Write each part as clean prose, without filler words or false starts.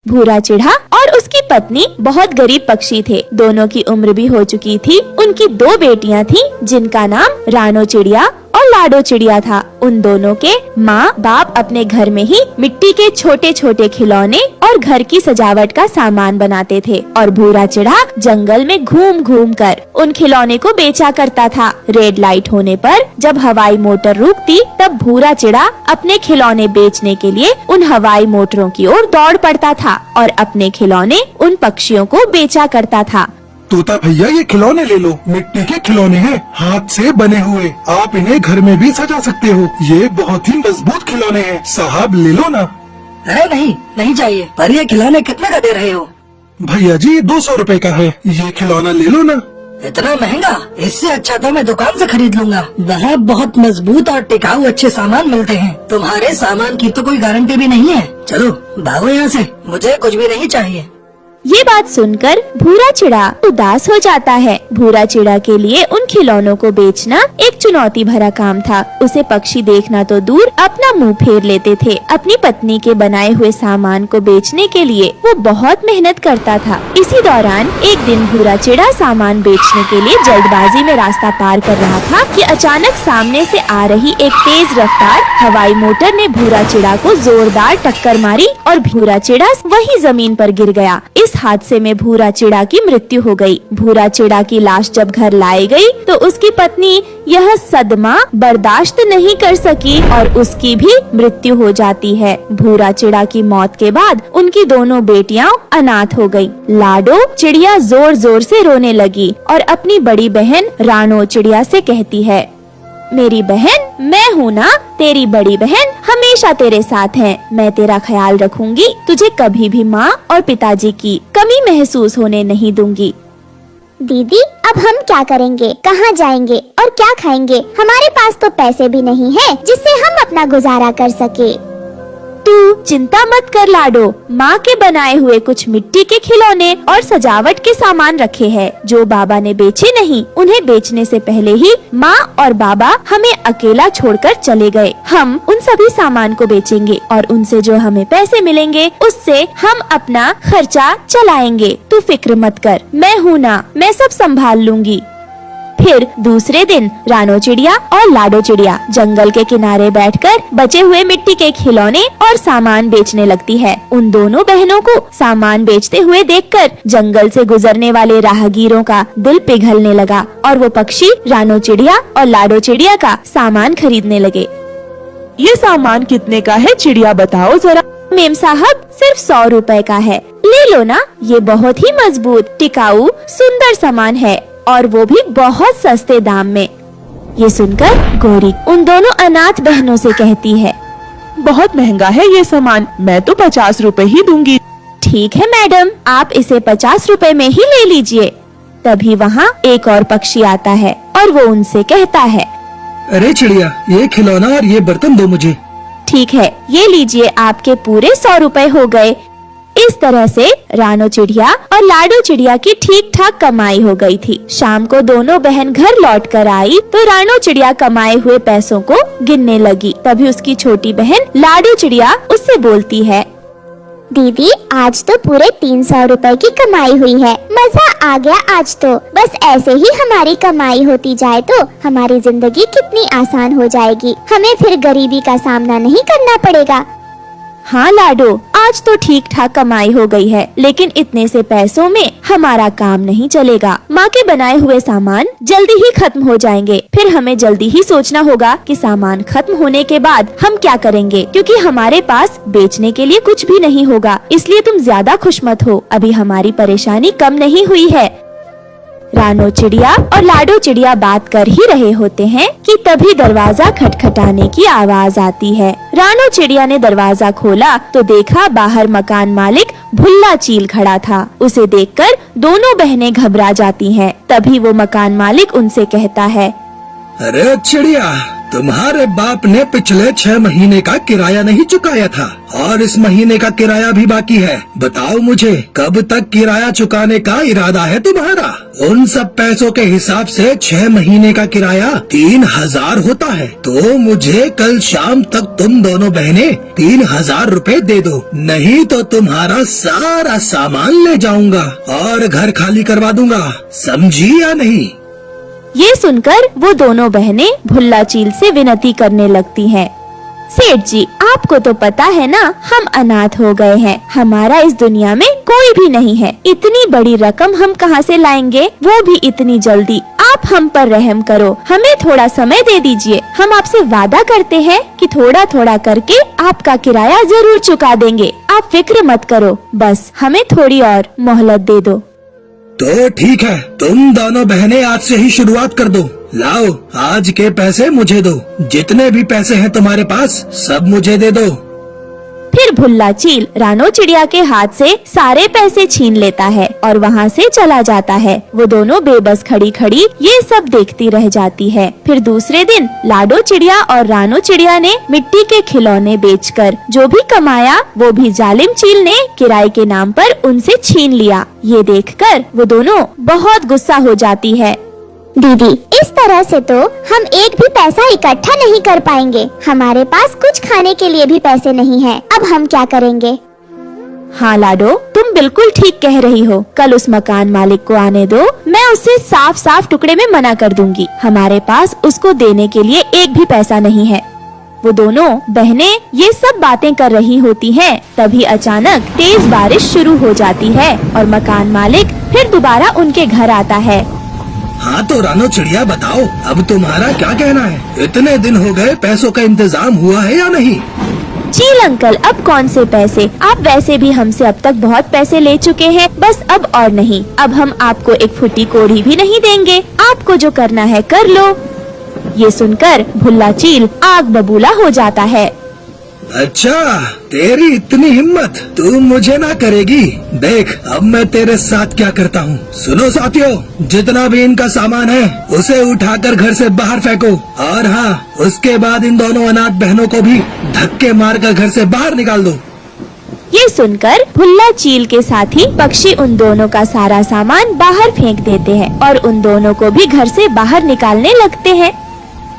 भूरा चिढ़ा और उसकी पत्नी बहुत गरीब पक्षी थे। दोनों की उम्र भी हो चुकी थी। उनकी 2 बेटियां थीं, जिनका नाम रानो चिड़िया और लाडो चिड़िया था। उन दोनों के माँ बाप अपने घर में ही मिट्टी के छोटे छोटे खिलौने और घर की सजावट का सामान बनाते थे और भूरा चिढ़ा जंगल में घूम घूम कर उन खिलौने को बेचा करता था। रेड लाइट होने पर जब हवाई मोटर रुकती तब भूरा चिढ़ा अपने खिलौने बेचने के लिए उन हवाई मोटरों की ओर दौड़ पड़ता था और अपने खिलौने उन पक्षियों को बेचा करता था। तोता भैया, ये खिलौने ले लो। मिट्टी के खिलौने हैं, हाथ से बने हुए। आप इन्हें घर में भी सजा सकते हो। ये बहुत ही मजबूत खिलौने हैं। साहब ले लो ना। अरे नहीं, नहीं चाहिए। पर ये खिलौने कितने का दे रहे हो? भैया जी, 200 रुपए का है। ये खिलौना ले लो ना। इतना महंगा? इससे अच्छा तो मैं दुकान से खरीद लूंगा। वहाँ बहुत मजबूत और टिकाऊ अच्छे सामान मिलते हैं। तुम्हारे सामान की तो कोई गारंटी भी नहीं है। चलो भागो यहाँ से, मुझे कुछ भी नहीं चाहिए। ये बात सुनकर भूरा चिड़ा उदास हो जाता है। भूरा चिड़ा के लिए उन खिलौनों को बेचना एक चुनौती भरा काम था। उसे पक्षी देखना तो दूर अपना मुंह फेर लेते थे। अपनी पत्नी के बनाए हुए सामान को बेचने के लिए वो बहुत मेहनत करता था। इसी दौरान एक दिन भूरा चिड़ा सामान बेचने के लिए जल्दबाजी में रास्ता पार कर रहा था कि अचानक सामने से आ रही एक तेज रफ्तार हवाई मोटर ने भूरा चिड़ा को जोरदार टक्कर मारी और भूरा चिड़ा वहीं जमीन पर गिर गया। इस हादसे में भूरा चिड़ा की मृत्यु हो गई। भूरा चिड़ा की लाश जब घर लाई गई तो उसकी पत्नी यह सदमा बर्दाश्त नहीं कर सकी और उसकी भी मृत्यु हो जाती है। भूरा चिड़ा की मौत के बाद उनकी दोनों बेटियां अनाथ हो गई। लाडो चिड़िया जोर जोर से रोने लगी और अपनी बड़ी बहन रानो चिड़िया से कहती है, मेरी बहन, मैं हूँ ना, तेरी बड़ी बहन हमेशा तेरे साथ है। मैं तेरा ख्याल रखूंगी। तुझे कभी भी माँ और पिताजी की कमी महसूस होने नहीं दूंगी। दीदी, अब हम क्या करेंगे, कहाँ जाएंगे और क्या खाएंगे? हमारे पास तो पैसे भी नहीं है जिससे हम अपना गुजारा कर सके। तू चिंता मत कर लाडो, माँ के बनाए हुए कुछ मिट्टी के खिलौने और सजावट के सामान रखे हैं जो बाबा ने बेचे नहीं। उन्हें बेचने से पहले ही माँ और बाबा हमें अकेला छोड़कर चले गए। हम उन सभी सामान को बेचेंगे और उनसे जो हमें पैसे मिलेंगे उससे हम अपना खर्चा चलाएंगे। तू फिक्र मत कर, मैं हूँ ना, मैं सब संभाल लूंगी। फिर दूसरे दिन रानो चिड़िया और लाडो चिड़िया जंगल के किनारे बैठकर बचे हुए मिट्टी के खिलौने और सामान बेचने लगती है। उन दोनों बहनों को सामान बेचते हुए देखकर जंगल से गुजरने वाले राहगीरों का दिल पिघलने लगा और वो पक्षी रानो चिड़िया और लाडो चिड़िया का सामान खरीदने लगे। ये सामान कितने का है चिड़िया, बताओ जरा। मेम साहब, सिर्फ 100 रुपए का है। ले लो ना, ये बहुत ही मजबूत, टिकाऊ, सुंदर सामान है और वो भी बहुत सस्ते दाम में। ये सुनकर गोरी उन दोनों अनाथ बहनों से कहती है, बहुत महंगा है ये सामान, मैं तो 50 रुपए ही दूंगी। ठीक है मैडम, आप इसे 50 रुपए में ही ले लीजिए। तभी वहाँ एक और पक्षी आता है और वो उनसे कहता है, अरे चिड़िया, ये खिलौना और ये बर्तन दो मुझे। ठीक है, ये लीजिए, आपके पूरे 100 रुपए हो गए। इस तरह से रानो चिड़िया और लाडो चिड़िया की ठीक ठाक कमाई हो गई थी। शाम को दोनों बहन घर लौट कर आई तो रानो चिड़िया कमाए हुए पैसों को गिनने लगी। तभी उसकी छोटी बहन लाडो चिड़िया उससे बोलती है, दीदी, आज तो पूरे 300 रुपए की कमाई हुई है। मजा आ गया आज तो। बस ऐसे ही हमारी कमाई होती जाए तो हमारी जिंदगी कितनी आसान हो जाएगी। हमें फिर गरीबी का सामना नहीं करना पड़ेगा। हाँ लाडो, आज तो ठीक ठाक कमाई हो गई है, लेकिन इतने से पैसों में हमारा काम नहीं चलेगा। माँ के बनाए हुए सामान जल्दी ही खत्म हो जाएंगे। फिर हमें जल्दी ही सोचना होगा कि सामान खत्म होने के बाद हम क्या करेंगे, क्योंकि हमारे पास बेचने के लिए कुछ भी नहीं होगा। इसलिए तुम ज्यादा खुश मत हो, अभी हमारी परेशानी कम नहीं हुई है। रानो चिड़िया और लाडो चिड़िया बात कर ही रहे होते हैं कि तभी दरवाजा खटखटाने की आवाज आती है। रानो चिड़िया ने दरवाजा खोला तो देखा बाहर मकान मालिक भुल्ला चील खड़ा था। उसे देखकर दोनों बहनें घबरा जाती हैं। तभी वो मकान मालिक उनसे कहता है, अरे चिड़िया, तुम्हारे बाप ने पिछले 6 महीने का किराया नहीं चुकाया था और इस महीने का किराया भी बाकी है। बताओ मुझे कब तक किराया चुकाने का इरादा है तुम्हारा? उन सब पैसों के हिसाब से 6 महीने का किराया 3000 होता है। तो मुझे कल शाम तक तुम दोनों बहनें 3000 रुपए दे दो, नहीं तो तुम्हारा सारा सामान ले जाऊंगा और घर खाली करवा दूंगा, समझी या नहीं? ये सुनकर वो दोनों बहनें भुल्ला चील से विनती करने लगती हैं। सेठ जी, आपको तो पता है ना, हम अनाथ हो गए हैं, हमारा इस दुनिया में कोई भी नहीं है, इतनी बड़ी रकम हम कहाँ से लाएंगे, वो भी इतनी जल्दी। आप हम पर रहम करो, हमें थोड़ा समय दे दीजिए। हम आपसे वादा करते हैं कि थोड़ा थोड़ा करके आपका किराया जरूर चुका देंगे। आप फिक्र मत करो, बस हमें थोड़ी और मोहलत दे दो। तो ठीक है, तुम दोनों बहनें आज से ही शुरुआत कर दो। लाओ, आज के पैसे मुझे दो, जितने भी पैसे हैं तुम्हारे पास सब मुझे दे दो। फिर भुल्ला चील रानो चिड़िया के हाथ से सारे पैसे छीन लेता है और वहाँ से चला जाता है। वो दोनों बेबस खड़ी खड़ी ये सब देखती रह जाती है। फिर दूसरे दिन लाडो चिड़िया और रानो चिड़िया ने मिट्टी के खिलौने बेचकर जो भी कमाया वो भी जालिम चील ने किराए के नाम पर उनसे छीन लिया। ये देखकर वो दोनों बहुत गुस्सा हो जाती है। दीदी, इस तरह से तो हम एक भी पैसा इकट्ठा नहीं कर पाएंगे। हमारे पास कुछ खाने के लिए भी पैसे नहीं हैं। अब हम क्या करेंगे? हाँ लाडो, तुम बिल्कुल ठीक कह रही हो। कल उस मकान मालिक को आने दो, मैं उससे साफ साफ टुकड़े में मना कर दूंगी। हमारे पास उसको देने के लिए एक भी पैसा नहीं है। वो दोनों बहनें ये सब बातें कर रही होती हैं, तभी अचानक तेज बारिश शुरू हो जाती है और मकान मालिक फिर दोबारा उनके घर आता है। हाँ तो रानो चिड़िया बताओ, अब तुम्हारा क्या कहना है? इतने दिन हो गए, पैसों का इंतजाम हुआ है या नहीं? चील अंकल, अब कौन से पैसे, आप वैसे भी हमसे अब तक बहुत पैसे ले चुके हैं, बस अब और नहीं। अब हम आपको एक फुटी कोड़ी भी नहीं देंगे, आपको जो करना है कर लो। ये सुनकर भुल्ला चील आग बबूला हो जाता है। अच्छा, तेरी इतनी हिम्मत, तू मुझे ना करेगी। देख अब मैं तेरे साथ क्या करता हूँ। सुनो साथियों, जितना भी इनका सामान है उसे उठाकर घर से बाहर फेंको, और हाँ, उसके बाद इन दोनों अनाथ बहनों को भी धक्के मारकर घर से बाहर निकाल दो। ये सुनकर भुल्ला चील के साथी पक्षी उन दोनों का सारा सामान बाहर फेंक देते हैं और उन दोनों को भी घर से बाहर निकालने लगते हैं।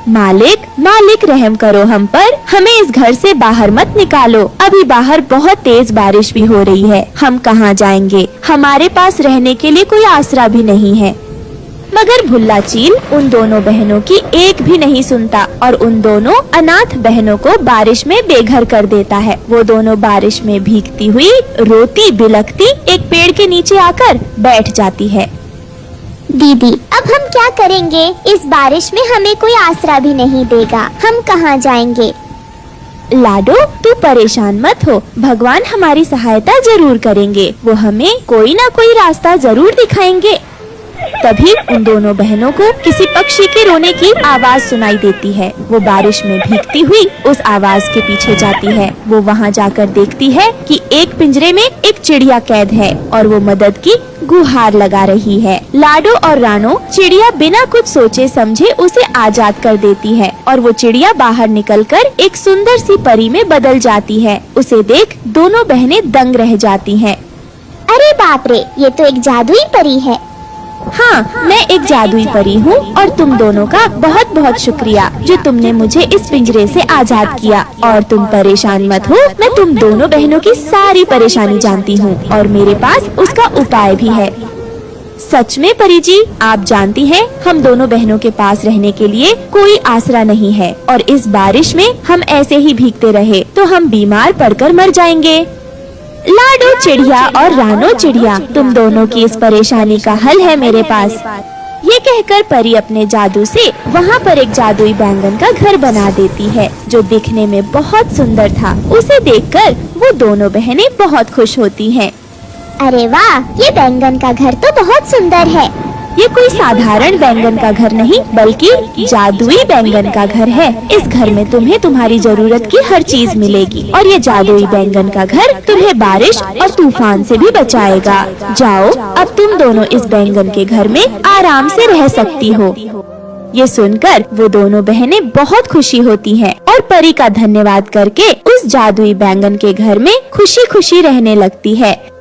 मालिक रहम करो हम पर, हमें इस घर से बाहर मत निकालो। अभी बाहर बहुत तेज बारिश भी हो रही है, हम कहाँ जाएंगे? हमारे पास रहने के लिए कोई आसरा भी नहीं है। मगर भुल्ला चील उन दोनों बहनों की एक भी नहीं सुनता और उन दोनों अनाथ बहनों को बारिश में बेघर कर देता है। वो दोनों बारिश में भीगती हुई रोती बिलखती एक पेड़ के नीचे आकर बैठ जाती है। दीदी, अब हम क्या करेंगे? इस बारिश में हमें कोई आसरा भी नहीं देगा, हम कहाँ जाएंगे? लाडो, तू परेशान मत हो, भगवान हमारी सहायता जरूर करेंगे, वो हमें कोई ना कोई रास्ता जरूर दिखाएंगे। तभी उन दोनों बहनों को किसी पक्षी के रोने की आवाज सुनाई देती है। वो बारिश में भीगती हुई उस आवाज के पीछे जाती है। वो वहाँ जाकर देखती है कि एक पिंजरे में एक चिड़िया कैद है और वो मदद की गुहार लगा रही है। लाडो और रानो चिड़िया बिना कुछ सोचे समझे उसे आजाद कर देती है और वो चिड़िया बाहर निकलकर एक सुंदर सी परी में बदल जाती है। उसे देख दोनों बहनें दंग रह जाती हैं। अरे बाप रे, ये तो एक जादुई परी है। हाँ, मैं एक जादुई परी हूँ और तुम दोनों का बहुत बहुत शुक्रिया जो तुमने मुझे इस पिंजरे से आजाद किया। और तुम परेशान मत हो, मैं तुम दोनों बहनों की सारी परेशानी जानती हूँ और मेरे पास उसका उपाय भी है। सच में परी जी, आप जानती हैं हम दोनों बहनों के पास रहने के लिए कोई आसरा नहीं है और इस बारिश में हम ऐसे ही भीगते रहे तो हम बीमार पड़कर मर जाएंगे। लाडो चिड़िया और रानो चिड़िया, तुम दोनों की इस परेशानी का हल है मेरे पास। ये कहकर परी अपने जादू से वहाँ पर एक जादुई बैंगन का घर बना देती है जो दिखने में बहुत सुंदर था। उसे देखकर वो दोनों बहनें बहुत खुश होती हैं। अरे वाह, ये बैंगन का घर तो बहुत सुंदर है। ये कोई साधारण बैंगन का घर नहीं बल्कि जादुई बैंगन का घर है। इस घर में तुम्हें तुम्हारी जरूरत की हर चीज मिलेगी और ये जादुई बैंगन का घर तुम्हें बारिश और तूफान से भी बचाएगा। जाओ, अब तुम दोनों इस बैंगन के घर में आराम से रह सकती हो। ये सुनकर वो दोनों बहनें बहुत खुशी होती हैं और परी का धन्यवाद करके उस जादुई बैंगन के घर में खुशी खुशी रहने लगती है।